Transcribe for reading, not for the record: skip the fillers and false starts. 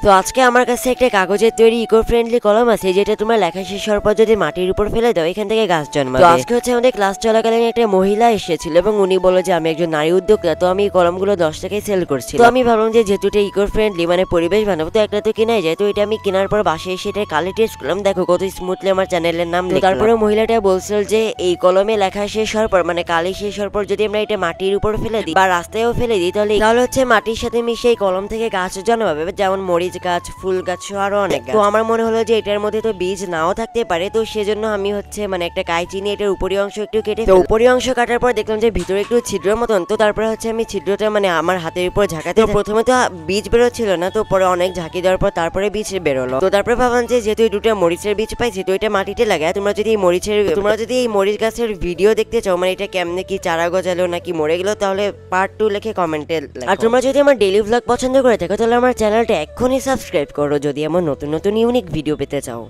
তো আজকে আমার কাছে একটা কাগজের তৈরি ইকো ফ্রেন্ডলি কলম আছে, যেটা তোমার লেখা শেষ হওয়ার পর যদি মাটির উপর ফেলে দাও এখান থেকে গাছ জন্মাবে। তো আজকে হচ্ছে আমাদের ক্লাস চলাকালীন একটা মহিলা এসেছিল এবং উনি বলল যে আমি একজন নারী উদ্যোক্তা, তো আমি এই কলমগুলো 10 টাকায় সেল করছি। তো আমি ভাবলাম যে যেহেতু এটা ইকো ফ্রেন্ডলি মানে পরিবেশ বানাবো, তো একটা তো কেনাই যায়। তো এটা আমি কেনার পর বাসায় এসে এটা কালি টেস্ট করলাম, দেখো কত স্মুথলি আমার চ্যানেলের নাম লিখলাম। তারপরে মহিলাটা বলছিল যে এই কলমে লেখা শেষ হওয়ার পর মানে কালি শেষ হওয়ার পর যদি আমরা এটা মাটির উপর ফেলে দিই বা রাস্তায়ও ফেলে দিই, তাহলে হচ্ছে মাটির সাথে মিশে এই কলম থেকে গাছ জন্মাবে, যেমন মরিচ গাছ, ফুল গাছ, আরো অনেক। তো আমার মনে হলো যে এটার মধ্যে তো বীজ নাও থাকতে পারে, তো সেজন্য আমি হচ্ছে মানে একটা কাঁচি নিয়ে এটার উপরি অংশ একটু কেটে, তো উপরি অংশ কাটার পর দেখলাম যে ভিতরে একটু ছিদ্রের মতন। তো তারপরে হচ্ছে আমি ছিদ্রটা মানে আমার হাতের উপর ঝাঁকাতে, প্রথমে তো বীজ বেরোচ্ছিল না, তো পরে অনেক ঝাঁকি দেওয়ার পর তারপরে বীজ বেরোলো। তো তারপরে ভাবলাম যে যেহেতু এই দুটো মরিচের বীজ পাইছি, তো এটা মাটিতে লাগায়। তোমরা যদি এই মরিচ গাছের ভিডিও দেখতে চাও, মানে এটা কেমনে কি চারা গজালো নাকি মরে গেলো, তাহলে পার্ট 2 লিখে কমেন্টে। আর তোমরা যদি আমার ডেইলি ভ্লগ পছন্দ করে থাকো, তাহলে আমার চ্যানেলটা এক্ষুনি সাবস্ক্রাইব করো যদি আমার নতুন নতুন ইউনিক ভিডিও পেতে চাও।